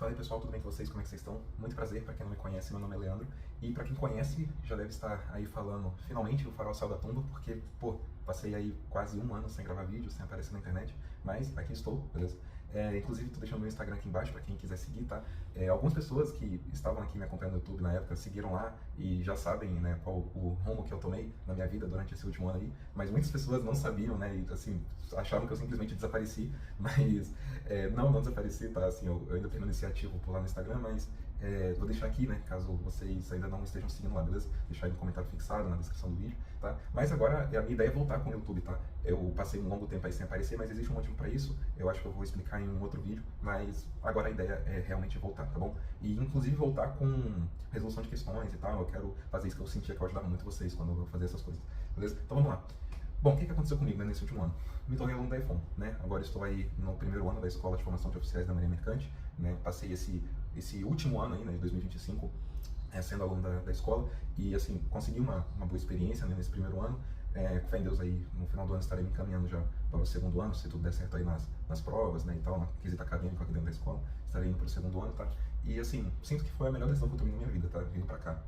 Fala aí pessoal, tudo bem com vocês? Como é que vocês estão? Muito prazer, para quem não me conhece, meu nome é Leandro. E para quem conhece, já deve estar aí falando, finalmente o Farol saiu da tumba, porque, passei aí quase um ano sem gravar vídeo, sem aparecer na internet, mas aqui estou, beleza? Inclusive, tô deixando meu Instagram aqui embaixo para quem quiser seguir, tá? Algumas pessoas que estavam aqui me acompanhando no YouTube na época seguiram lá e já sabem, né, qual o rumo que eu tomei na minha vida durante esse último ano aí, mas muitas pessoas não sabiam, né, e assim, achavam que eu simplesmente desapareci, mas não desapareci, tá? Assim, eu ainda permaneci ativo por lá no Instagram, mas vou deixar aqui, né, caso vocês ainda não estejam seguindo lá, beleza? Deixar aí no comentário fixado, na descrição do vídeo, tá? Mas agora a minha ideia é voltar com o YouTube, tá? Eu passei um longo tempo aí sem aparecer, mas existe um motivo pra isso, eu acho que eu vou explicar em um outro vídeo, mas agora a ideia é realmente voltar, tá bom? E inclusive voltar com resolução de questões e tal, eu quero fazer isso que eu sentia que eu ajudava muito vocês quando eu fazia essas coisas, beleza? Então vamos lá. Bom, o que aconteceu comigo, né, nesse último ano? Me tornei aluno da EFON, né? Agora estou aí no primeiro ano da Escola de Formação de Oficiais da Marinha Mercante, né? Passei esse último ano aí, né, de 2025, sendo aluno da escola e, assim, consegui uma boa experiência, né, nesse primeiro ano. Com fé em Deus aí, no final do ano estarei me encaminhando já para o segundo ano, se tudo der certo aí nas provas, né, e tal, na quesito acadêmico aqui dentro da escola, estarei indo para o segundo ano, tá? E, assim, sinto que foi a melhor decisão que eu tomei na minha vida, tá? Vindo para cá.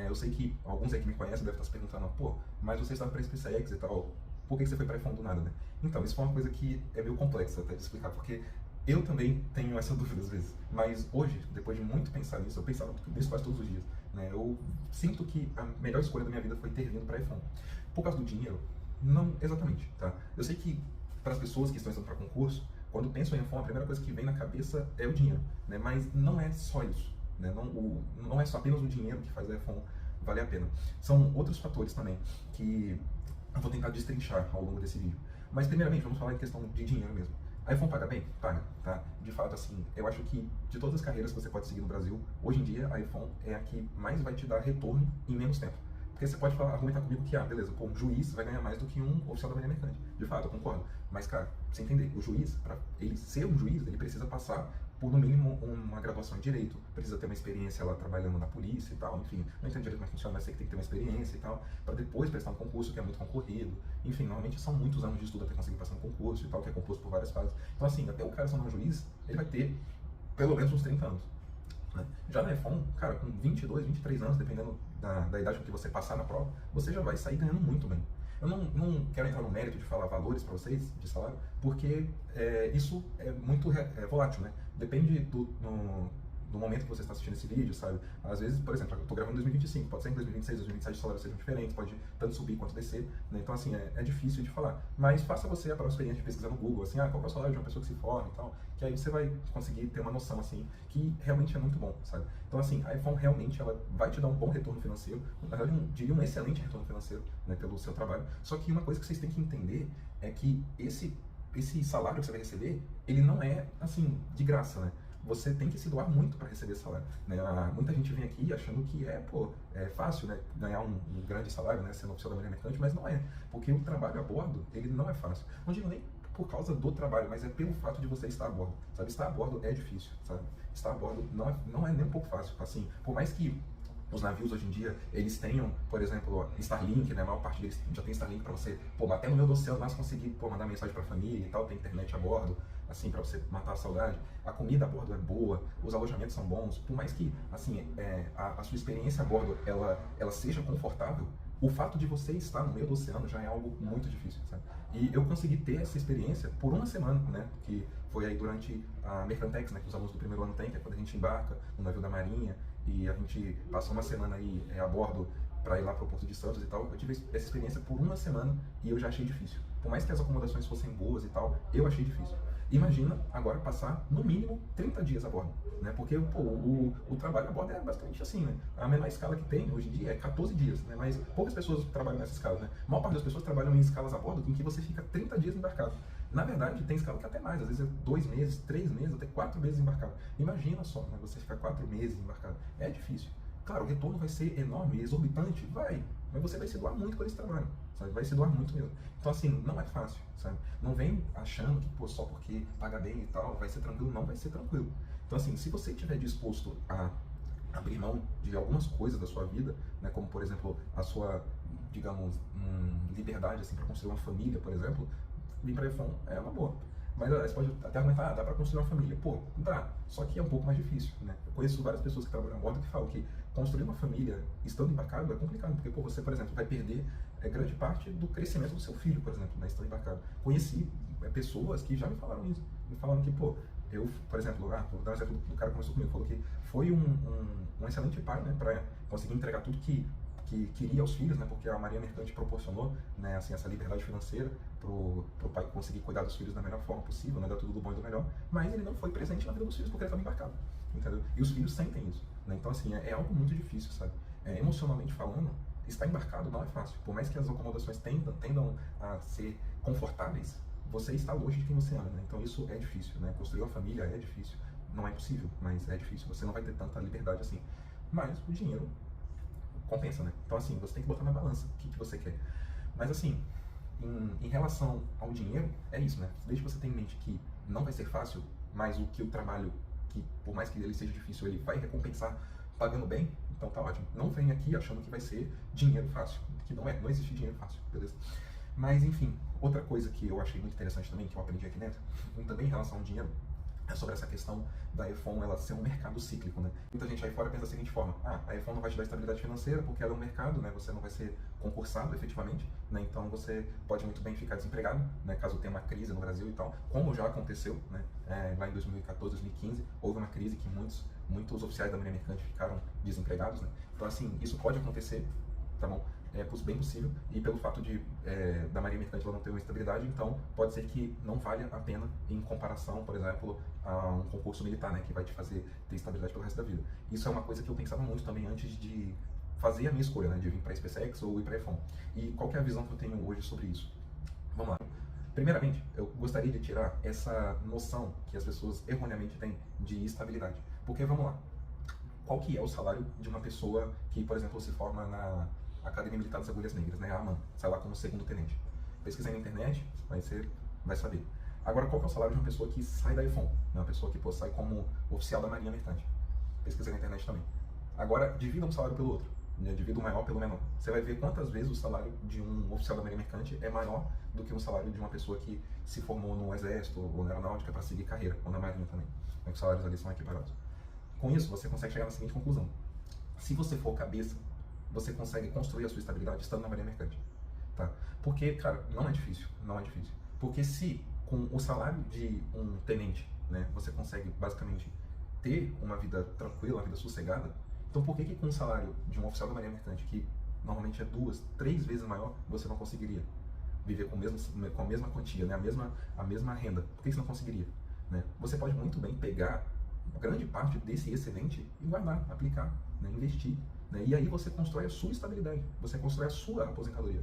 Eu sei que alguns aí que me conhecem devem estar se perguntando, mas você estava para SpaceX e tal, por que você foi para iPhone do nada, né? Então, isso foi uma coisa que é meio complexa até de explicar, porque eu também tenho essa dúvida às vezes, mas hoje, depois de muito pensar nisso, eu pensava nisso quase todos os dias, né? Eu sinto que a melhor escolha da minha vida foi ter vindo para iPhone. Por causa do dinheiro? Não exatamente, tá? Eu sei que para as pessoas que estão estudando para concurso, quando pensam em iPhone, a primeira coisa que vem na cabeça é o dinheiro, né? Mas não é só isso, né? Não é só apenas o dinheiro que faz a iPhone valer a pena. São outros fatores também que eu vou tentar destrinchar ao longo desse vídeo. Mas primeiramente, vamos falar em questão de dinheiro mesmo. A iPhone paga bem? Paga, tá? De fato, assim, eu acho que de todas as carreiras que você pode seguir no Brasil, hoje em dia a iPhone é a que mais vai te dar retorno em menos tempo. Porque você pode argumentar comigo que, beleza, um juiz vai ganhar mais do que um oficial da Marinha Mercante. De fato, eu concordo. Mas, cara, você entender, o juiz, para ele ser um juiz, ele precisa passar por, no mínimo, uma graduação em Direito, precisa ter uma experiência lá trabalhando na polícia e tal, enfim, não entendo direito como funciona, mas sei que tem que ter uma experiência e tal, para depois prestar um concurso que é muito concorrido, enfim, normalmente são muitos anos de estudo até conseguir passar um concurso e tal, que é composto por várias fases. Então, assim, até o cara sendo um juiz, ele vai ter pelo menos uns 30 anos. Né? Já na iPhone, cara, com 22, 23 anos, dependendo da idade com que você passar na prova, você já vai sair ganhando muito bem. Eu não quero entrar no mérito de falar valores para vocês de salário, porque isso é muito volátil, né? Depende do momento que você está assistindo esse vídeo, sabe? Às vezes, por exemplo, eu estou gravando em 2025, pode ser em 2026, 2027 os salários sejam diferentes, pode tanto subir quanto descer, né? Então, assim, é difícil de falar. Mas faça você a própria experiência de pesquisar no Google, assim, qual é o salário de uma pessoa que se forma e tal, que aí você vai conseguir ter uma noção, assim, que realmente é muito bom, sabe? Então, assim, a iPhone realmente, ela vai te dar um bom retorno financeiro, na verdade, eu diria um excelente retorno financeiro, né, pelo seu trabalho. Só que uma coisa que vocês têm que entender é que esse salário que você vai receber, ele não é, assim, de graça, né? Você tem que se doar muito para receber esse salário, né? Muita gente vem aqui achando que é fácil, né, ganhar um grande salário, né, sendo oficial da Marinha Mercante, mas não é, porque o trabalho a bordo, ele não é fácil. Não digo nem por causa do trabalho, mas é pelo fato de você estar a bordo, sabe? Estar a bordo é difícil, sabe? Estar a bordo não é nem um pouco fácil, assim, por mais que os navios hoje em dia, eles tenham, por exemplo, Starlink, né? A maior parte deles já tem Starlink para você, até no meio do oceano, mas conseguir, mandar mensagem para a família e tal, tem internet a bordo, assim, para você matar a saudade. A comida a bordo é boa, os alojamentos são bons, por mais que, assim, a sua experiência a bordo, ela seja confortável, o fato de você estar no meio do oceano já é algo muito difícil, sabe? E eu consegui ter essa experiência por uma semana, né? Que foi aí durante a Mercantex, né? Que os alunos do primeiro ano têm, que é quando a gente embarca no navio da Marinha e a gente passou uma semana aí a bordo para ir lá para o Porto de Santos e tal. Eu tive essa experiência por uma semana e eu já achei difícil. Por mais que as acomodações fossem boas e tal, eu achei difícil. Imagina agora passar no mínimo 30 dias a bordo, né? Porque o trabalho a bordo é basicamente assim, né? A menor escala que tem hoje em dia é 14 dias, né? Mas poucas pessoas trabalham nessa escala, né? A maior parte das pessoas trabalham em escalas a bordo em que você fica 30 dias embarcado. Na verdade, tem escala que é até mais, às vezes é 2 meses, 3 meses, até 4 meses embarcado. Imagina só, né? Você ficar 4 meses embarcado. É difícil. Claro, o retorno vai ser enorme, exorbitante, vai, mas você vai se doar muito por esse trabalho, sabe? Vai se doar muito mesmo. Então, assim, não é fácil, sabe? Não vem achando que, só porque paga bem e tal, vai ser tranquilo. Não vai ser tranquilo. Então, assim, se você estiver disposto a abrir mão de algumas coisas da sua vida, né, como, por exemplo, a sua, digamos, liberdade, assim, para construir uma família, por exemplo, vir para iPhone é uma boa. Mas você pode até argumentar, dá pra construir uma família. Pô, dá, só que é um pouco mais difícil, né? Eu conheço várias pessoas que trabalham a bordo que falam que construir uma família estando embarcado é complicado, porque, pô, você, por exemplo, vai perder grande parte do crescimento do seu filho, por exemplo, né, estando embarcado. Conheci pessoas que já me falaram isso, me falaram que, pô, eu, por exemplo, vou dar um exemplo do cara que começou comigo, falou que foi um excelente pai, né, para conseguir entregar tudo que queria aos filhos, né, porque a Marinha Mercante proporcionou, né, assim, essa liberdade financeira pro pai conseguir cuidar dos filhos da melhor forma possível, né, dar tudo do bom e do melhor, mas ele não foi presente na vida dos filhos porque ele estava embarcado, entendeu? E os filhos sentem isso, né, então assim, é algo muito difícil, sabe? Emocionalmente falando, estar embarcado não é fácil, por mais que as acomodações tendam a ser confortáveis, você está longe de quem você ama, né? Então isso é difícil, né? Construir uma família é difícil, não é impossível, mas é difícil, você não vai ter tanta liberdade assim, mas o dinheiro compensa, né? Então assim, você tem que botar na balança o que você quer. Mas assim, em relação ao dinheiro, é isso, né? Desde que você tenha em mente que não vai ser fácil, mas o trabalho, que por mais que ele seja difícil, ele vai recompensar pagando bem, então tá ótimo. Não venha aqui achando que vai ser dinheiro fácil, que não é, não existe dinheiro fácil, beleza? Mas enfim, outra coisa que eu achei muito interessante também, que eu aprendi aqui dentro, também em relação ao dinheiro, é sobre essa questão da EFON ela ser um mercado cíclico, né? Muita gente aí fora pensa da seguinte forma: a EFON não vai te dar estabilidade financeira porque ela é um mercado, né? Você não vai ser concursado efetivamente, né? Então você pode muito bem ficar desempregado, né? Caso tenha uma crise no Brasil e tal, como já aconteceu, né? Lá em 2014, 2015, houve uma crise que muitos oficiais da Marinha Mercante ficaram desempregados, né? Então assim, isso pode acontecer, tá bom? É bem possível, e pelo fato da Marinha Mercante ela não ter uma estabilidade, então pode ser que não valha a pena em comparação, por exemplo, a um concurso militar, né, que vai te fazer ter estabilidade pelo resto da vida. Isso é uma coisa que eu pensava muito também antes de fazer a minha escolha, né, de vir para a SpaceX ou ir para a EFON. E qual que é a visão que eu tenho hoje sobre isso? Vamos lá. Primeiramente, eu gostaria de tirar essa noção que as pessoas erroneamente têm de estabilidade. Porque, vamos lá, qual que é o salário de uma pessoa que, por exemplo, se forma na Academia Militar das Agulhas Negras, né? A AMAN, sai lá como segundo tenente. Pesquisa aí na internet, aí você vai saber. Agora, qual que é o salário de uma pessoa que sai da EFON? Uma pessoa que sai como oficial da Marinha Mercante. Pesquisa na internet também. Agora, divida um salário pelo outro, né? Divida o maior pelo menor. Você vai ver quantas vezes o salário de um oficial da Marinha Mercante é maior do que o salário de uma pessoa que se formou no Exército ou na Aeronáutica para seguir carreira, ou na Marinha também. Os salários ali são equiparados. Com isso, você consegue chegar na seguinte conclusão: se você for cabeça, você consegue construir a sua estabilidade estando na Marinha Mercante, tá? Porque, cara, não é difícil, não é difícil. Porque se com o salário de um tenente, né, você consegue basicamente ter uma vida tranquila, uma vida sossegada, então por que com o salário de um oficial da Marinha Mercante, que normalmente é 2, 3 vezes maior, você não conseguiria viver com a mesma quantia, né, a mesma renda? Por que você não conseguiria, né? Você pode muito bem pegar grande parte desse excedente e guardar, aplicar, né, investir, né? E aí você constrói a sua estabilidade, você constrói a sua aposentadoria.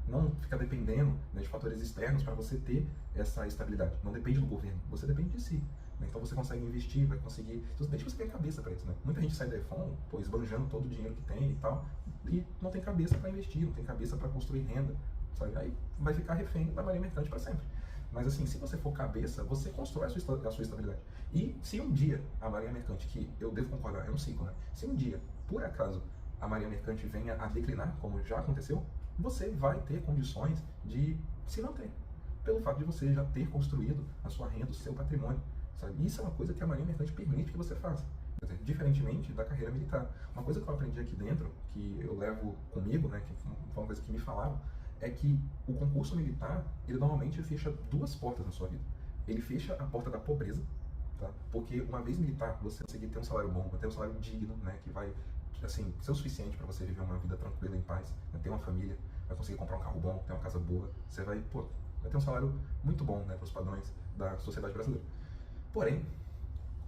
Não fica dependendo, né, de fatores externos para você ter essa estabilidade. Não depende do governo, você depende de si, né? Então você consegue investir, vai conseguir. Desde que você tenha cabeça para isso, né? Muita gente sai da EFON, esbanjando todo o dinheiro que tem e tal, e não tem cabeça para investir, não tem cabeça para construir renda, sabe? Aí vai ficar refém da Marinha Mercante para sempre. Mas assim, se você for cabeça, você constrói a sua estabilidade. E se um dia a Marinha Mercante, que eu devo concordar, é um ciclo, né? Se um dia, por acaso, a Marinha Mercante venha a declinar, como já aconteceu, você vai ter condições de se manter, pelo fato de você já ter construído a sua renda, o seu patrimônio, sabe? Isso é uma coisa que a Marinha Mercante permite que você faça, diferentemente da carreira militar. Uma coisa que eu aprendi aqui dentro, que eu levo comigo, né, que foi uma coisa que me falaram, é que o concurso militar, ele normalmente fecha 2 portas na sua vida. Ele fecha a porta da pobreza, tá? Porque uma vez militar, você conseguir ter um salário bom, ter um salário digno, né, que vai, assim, ser o suficiente para você viver uma vida tranquila, em paz, né, ter uma família, vai conseguir comprar um carro bom, ter uma casa boa, você vai ter um salário muito bom, né, para os padrões da sociedade brasileira. Porém,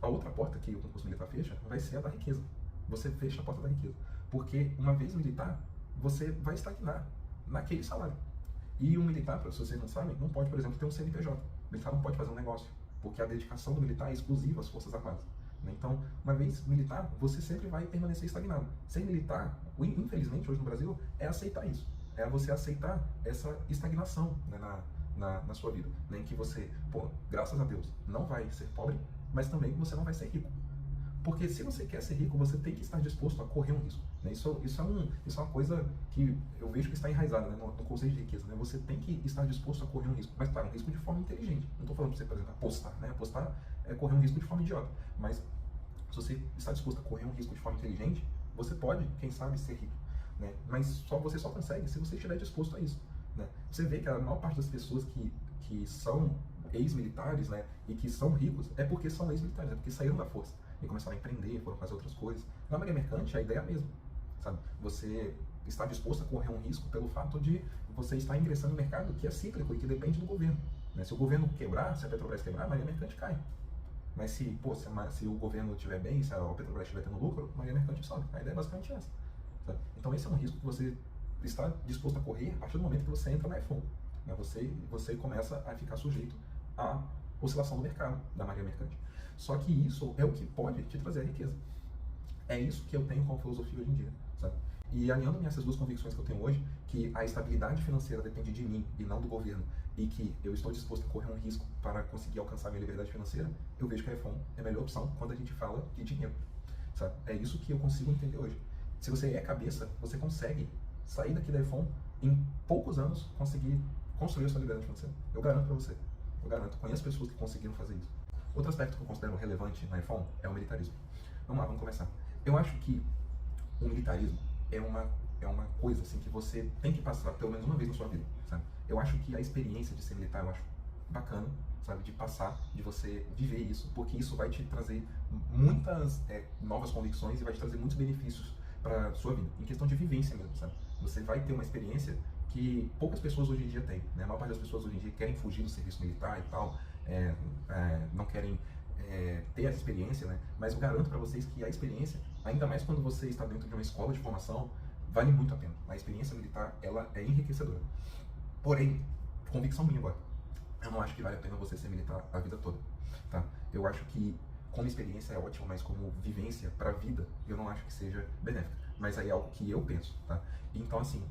a outra porta que o concurso militar fecha vai ser a da riqueza. Você fecha a porta da riqueza. Porque uma vez militar, você vai estagnar naquele salário. E o militar, se vocês não sabem, não pode, por exemplo, ter um CNPJ. O militar não pode fazer um negócio, porque a dedicação do militar é exclusiva às Forças Armadas. Então, uma vez militar, você sempre vai permanecer estagnado. Ser militar, infelizmente, hoje no Brasil, é aceitar isso. É você aceitar essa estagnação, né, na sua vida. Em que você, graças a Deus, não vai ser pobre, mas também você não vai ser rico. Porque se você quer ser rico, você tem que estar disposto a correr um risco. Né? Isso é uma coisa que eu vejo que está enraizada, né, no conceito de riqueza. Né? Você tem que estar disposto a correr um risco. Mas, claro, um risco de forma inteligente. Não estou falando para você, por exemplo, apostar. Né? Apostar é correr um risco de forma idiota. Mas se você está disposto a correr um risco de forma inteligente, você pode, quem sabe, ser rico. Né? Mas você só consegue se você estiver disposto a isso. Né? Você vê que a maior parte das pessoas que são ex-militares, né, e que são ricos, é porque são ex-militares, é porque saíram da força e começaram a empreender, foram fazer outras coisas. Na Maria Mercante, a ideia é a mesma, sabe? Você está disposto a correr um risco pelo fato de você estar ingressando no mercado que é cíclico e que depende do governo. Né? Se o governo quebrar, se a Petrobras quebrar, a Maria Mercante cai. Mas se o governo estiver bem, se a Petrobras estiver tendo lucro, a Maria Mercante sobe. A ideia é basicamente essa. Sabe? Então esse é um risco que você está disposto a correr a partir do momento que você entra na F1. Né? Você começa a ficar sujeito à oscilação do mercado da Maria Mercante. Só que isso é o que pode te trazer a riqueza. É isso que eu tenho como filosofia hoje em dia, sabe? E alinhando-me a essas duas convicções que eu tenho hoje, que a estabilidade financeira depende de mim e não do governo, e que eu estou disposto a correr um risco para conseguir alcançar minha liberdade financeira, eu vejo que a F1 é a melhor opção quando a gente fala de dinheiro, sabe? É isso que eu consigo entender hoje. Se você é cabeça, você consegue sair daqui da F1 em poucos anos conseguir construir a sua liberdade financeira. Eu garanto para você. Eu garanto. Conheço pessoas que conseguiram fazer isso. Outro aspecto que eu considero relevante na F1 é o militarismo. Vamos lá, vamos começar. Eu acho que o militarismo é uma coisa assim que você tem que passar pelo menos uma vez na sua vida, sabe? Eu acho que a experiência de ser militar, eu acho bacana, sabe? De passar, de você viver isso, porque isso vai te trazer muitas novas convicções e vai te trazer muitos benefícios para sua vida, em questão de vivência mesmo, sabe? Você vai ter uma experiência que poucas pessoas hoje em dia têm, né? A maior parte das pessoas hoje em dia querem fugir do serviço militar e tal, não querem ter essa experiência, né? Mas eu garanto para vocês que a experiência, ainda mais quando você está dentro de uma escola de formação, vale muito a pena. A experiência militar, ela é enriquecedora. Porém, convicção minha agora, eu não acho que vale a pena você ser militar a vida toda, tá? Eu acho que como experiência é ótimo, mas como vivência para a vida, eu não acho que seja benéfica. Mas aí é algo que eu penso, tá? Então, assim,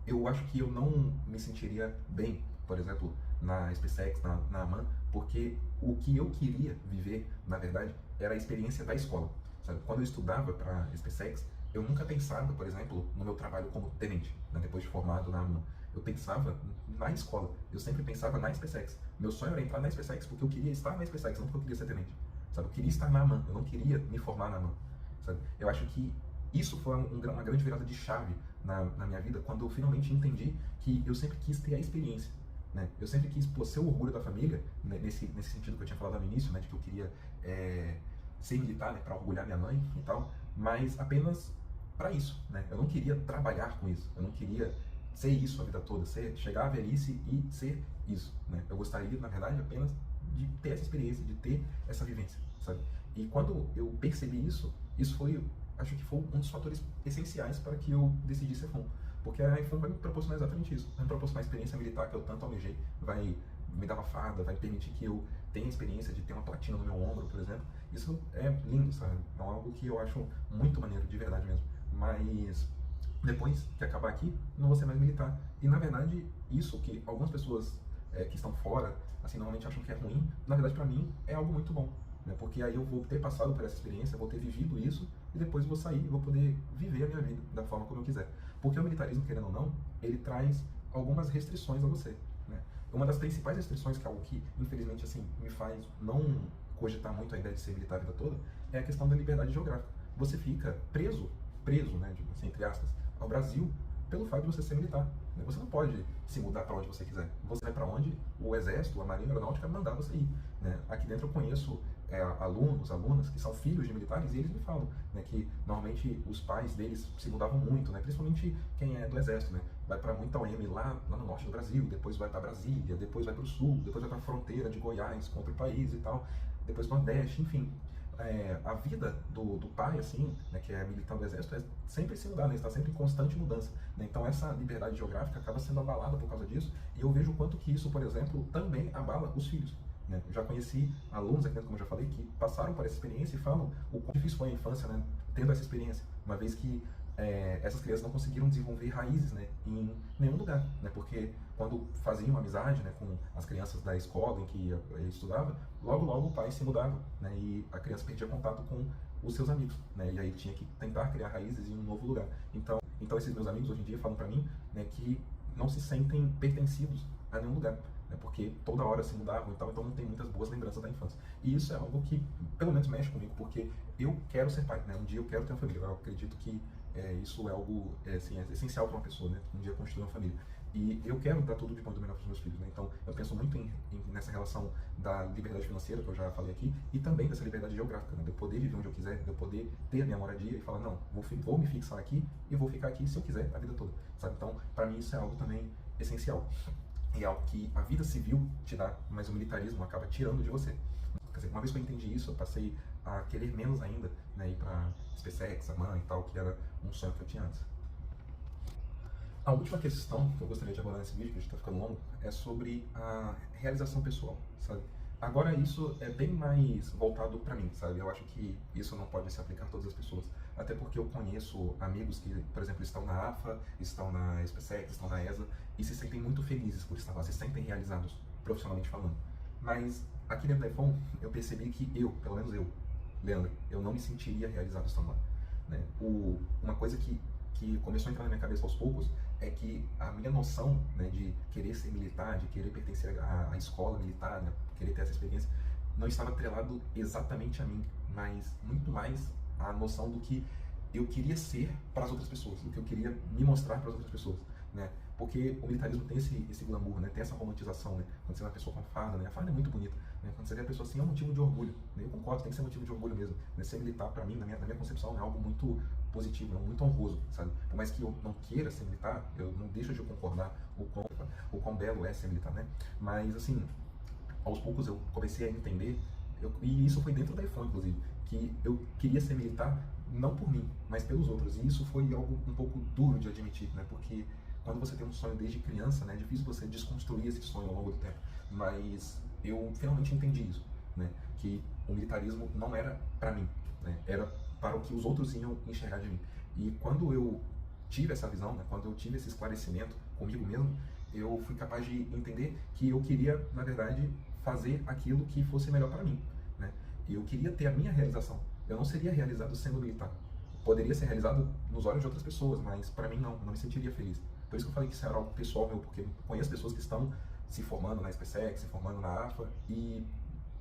eu acho que eu não me sentiria bem, por exemplo, na SpaceX, na AMAN, porque o que eu queria viver, na verdade, era a experiência da escola, sabe? Quando eu estudava para SpaceX, eu nunca pensava, por exemplo, no meu trabalho como tenente, né, depois de formado na AMAN. Eu pensava na escola, eu sempre pensava na SpaceX. Meu sonho era entrar na SpaceX porque eu queria estar na SpaceX, não porque eu queria ser tenente, sabe? Eu queria estar na AMAN, eu não queria me formar na AMAN, sabe? Eu acho que isso foi uma grande virada de chave na minha vida, quando eu finalmente entendi que eu sempre quis ter a experiência, né? Eu sempre quis ser o orgulho da família, né? Nesse sentido que eu tinha falado no início, né? De que eu queria ser militar, né? Para orgulhar minha mãe e tal, mas apenas para isso, né? Eu não queria trabalhar com isso, eu não queria ser isso a vida toda, chegar à velhice e ser isso, né? Eu gostaria, na verdade, apenas de ter essa experiência, de ter essa vivência, sabe? E quando eu percebi isso, acho que foi um dos fatores essenciais para que eu decidisse ser F1. Porque a F1 vai me proporcionar exatamente isso. Vai me proporcionar a experiência militar que eu tanto almejei, vai me dar uma farda, vai permitir que eu tenha a experiência de ter uma platina no meu ombro, por exemplo. Isso é lindo, sabe? É algo que eu acho muito maneiro, de verdade mesmo. Mas depois que acabar aqui, não vou ser mais militar. E na verdade, isso que algumas pessoas que estão fora, assim, normalmente acham que é ruim, na verdade para mim é algo muito bom. Né? Porque aí eu vou ter passado por essa experiência, vou ter vivido isso, e depois vou sair e vou poder viver a minha vida da forma como eu quiser. Porque o militarismo, querendo ou não, ele traz algumas restrições a você, né? Uma das principais restrições, que é algo que, infelizmente, assim, me faz não cogitar muito a ideia de ser militar a vida toda, é a questão da liberdade geográfica. Você fica preso, né, assim, entre aspas, ao Brasil pelo fato de você ser militar. Né? Você não pode se mudar para onde você quiser. Você vai para onde o Exército, a Marinha, a Aeronáutica mandar você ir. Né? Aqui dentro eu conheço alunos, alunas que são filhos de militares, e eles me falam, né, que normalmente os pais deles se mudavam muito, né, principalmente quem é do Exército, né, vai para muita OM lá no norte do Brasil, depois vai para Brasília, depois vai para o sul, depois vai para a fronteira de Goiás com outro país e tal, depois para o Nordeste, enfim. A vida do pai, assim, né, que é militar do Exército, é sempre se mudar, né, está sempre em constante mudança. Né, então essa liberdade geográfica acaba sendo abalada por causa disso, e eu vejo o quanto que isso, por exemplo, também abala os filhos. Né? Eu já conheci alunos aqui dentro, como eu já falei, que passaram por essa experiência e falam o quão difícil foi a infância, né, tendo essa experiência, uma vez que essas crianças não conseguiram desenvolver raízes, né, em nenhum lugar, né, porque quando faziam amizade, né, com as crianças da escola em que eu estudava, logo logo o pai se mudava, né, e a criança perdia contato com os seus amigos, né, e aí tinha que tentar criar raízes em um novo lugar. Então esses meus amigos hoje em dia falam para mim, né, que não se sentem pertencidos a nenhum lugar, né, porque toda hora se mudavam e tal, então não tem muitas boas lembranças da infância. E isso é algo que pelo menos mexe comigo, porque eu quero ser pai, né, um dia eu quero ter uma família. Eu acredito que isso é algo assim, é essencial para uma pessoa, né, um dia construir uma família. E eu quero dar tudo de bom e do melhor para os meus filhos, né? Então eu penso muito nessa relação da liberdade financeira, que eu já falei aqui, e também dessa liberdade geográfica, né? De eu poder viver onde eu quiser, de eu poder ter a minha moradia e falar, não, vou me fixar aqui e vou ficar aqui se eu quiser a vida toda, sabe? Então, para mim isso é algo também essencial. E é algo que a vida civil te dá, mas o militarismo acaba tirando de você. Quer dizer, uma vez que eu entendi isso, eu passei a querer menos ainda, né, ir para SpaceX, a MAN e tal, que era um sonho que eu tinha antes. A última questão que eu gostaria de abordar nesse vídeo, que a gente está ficando longo, é sobre a realização pessoal, sabe? Agora isso é bem mais voltado para mim, sabe? Eu acho que isso não pode se aplicar a todas as pessoas, até porque eu conheço amigos que, por exemplo, estão na AFA, estão na SpaceX, estão na ESA e se sentem muito felizes por estar lá, se sentem realizados, profissionalmente falando. Mas aqui dentro da iPhone, eu percebi que pelo menos eu, Leandro, eu não me sentiria realizado estando lá, né? Uma coisa que começou a entrar na minha cabeça aos poucos é que a minha noção, né, de querer ser militar, de querer pertencer à escola militar, né, querer ter essa experiência, não estava atrelado exatamente a mim, mas muito mais a noção do que eu queria ser para as outras pessoas, do que eu queria me mostrar para as outras pessoas, né? Porque o militarismo tem esse glamour, né? Tem essa romantização, né? Quando você vê uma pessoa com farda, né? A farda é muito bonita, né? Quando você vê a pessoa assim, é um motivo de orgulho, né? Eu concordo, tem que ser motivo de orgulho mesmo, né? Ser militar, para mim, na minha concepção, é algo muito positivo, é muito honroso, sabe? Por mais que eu não queira ser militar, eu não deixo de concordar o quão belo é ser militar, né? Mas, assim, aos poucos eu comecei a entender, e isso foi dentro da iPhone, inclusive, que eu queria ser militar não por mim, mas pelos outros. E isso foi algo um pouco duro de admitir, né? Porque quando você tem um sonho desde criança, né, é difícil você desconstruir esse sonho ao longo do tempo. Mas eu finalmente entendi isso, né? Que o militarismo não era para mim, né? Era para o que os outros iam enxergar de mim. E quando eu tive essa visão, né, quando eu tive esse esclarecimento comigo mesmo, eu fui capaz de entender que eu queria, na verdade, fazer aquilo que fosse melhor para mim, né? E eu queria ter a minha realização. Eu não seria realizado sendo militar. Poderia ser realizado nos olhos de outras pessoas, mas para mim não, eu não me sentiria feliz. Por isso que eu falei que isso era algo pessoal meu, porque eu conheço pessoas que estão se formando na SpaceX, se formando na AFA e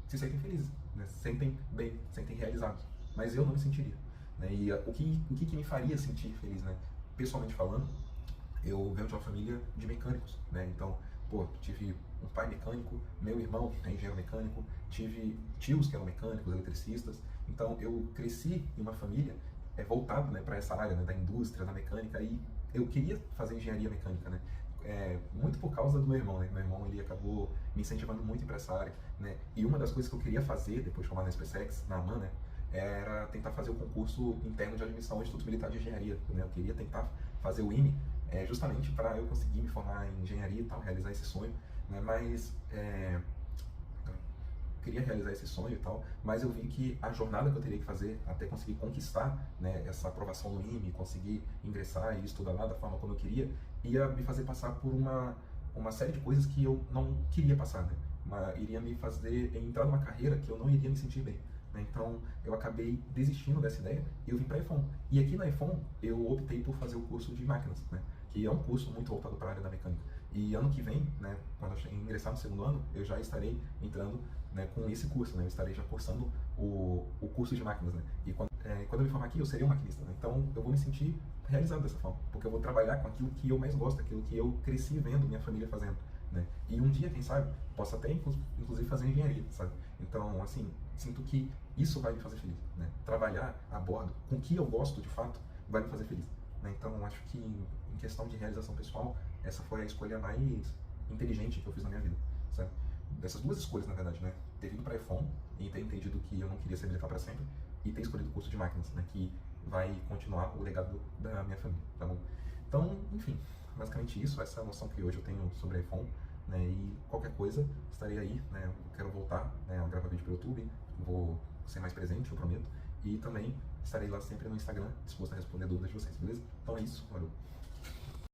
se sentem felizes, né? Se sentem bem, se sentem realizados. Mas eu não me sentiria, né? E o que me faria sentir feliz, né? Pessoalmente falando, eu venho de uma família de mecânicos, né? Então, pô, tive um pai mecânico, meu irmão é engenheiro mecânico, tive tios que eram mecânicos, eletricistas. Então, eu cresci em uma família voltada, né, para essa área, né, da indústria, da mecânica, e eu queria fazer engenharia mecânica, né? Muito por causa do meu irmão, né? Meu irmão, ele acabou me incentivando muito para essa área, né? E uma das coisas que eu queria fazer depois de formar na SpaceX, na AMAN, né, era tentar fazer o concurso interno de admissão ao Instituto Militar de Engenharia, né? Eu queria tentar fazer o IME, justamente para eu conseguir me formar em engenharia e tal, realizar esse sonho, né? Mas queria realizar esse sonho e tal, mas eu vi que a jornada que eu teria que fazer até conseguir conquistar, né, essa aprovação no IME, conseguir ingressar e estudar lá da forma como eu queria, ia me fazer passar por uma série de coisas que eu não queria passar, né? Iria me fazer entrar numa carreira que eu não iria me sentir bem, né? Então eu acabei desistindo dessa ideia e eu vim para a iPhone. E aqui na iPhone eu optei por fazer o curso de máquinas, né, que é um curso muito voltado para a área da mecânica. E ano que vem, né, quando eu ingressar no segundo ano, eu já estarei entrando, né, com esse curso, né, eu estarei já cursando o curso de máquinas, né, e quando eu me formar aqui, eu serei um maquinista, né, então eu vou me sentir realizado dessa forma, porque eu vou trabalhar com aquilo que eu mais gosto, aquilo que eu cresci vendo minha família fazendo, né, e um dia, quem sabe, posso até inclusive fazer engenharia, sabe, então, assim, sinto que isso vai me fazer feliz, né, trabalhar a bordo com o que eu gosto de fato, vai me fazer feliz, né, então acho que em questão de realização pessoal, essa foi a escolha mais inteligente que eu fiz na minha vida, sabe? Dessas duas escolhas, na verdade, né? Ter vindo para a iPhone e ter entendido que eu não queria ser militar para sempre e ter escolhido o curso de máquinas, né? Que vai continuar o legado da minha família, tá bom? Então, enfim, basicamente isso, essa é a noção que hoje eu tenho sobre a iPhone, né? E qualquer coisa, estarei aí, né? Eu quero voltar, né, a gravar vídeo para o YouTube, vou ser mais presente, eu prometo. E também estarei lá sempre no Instagram, disposto a responder dúvidas de vocês, beleza? Então é isso, valeu!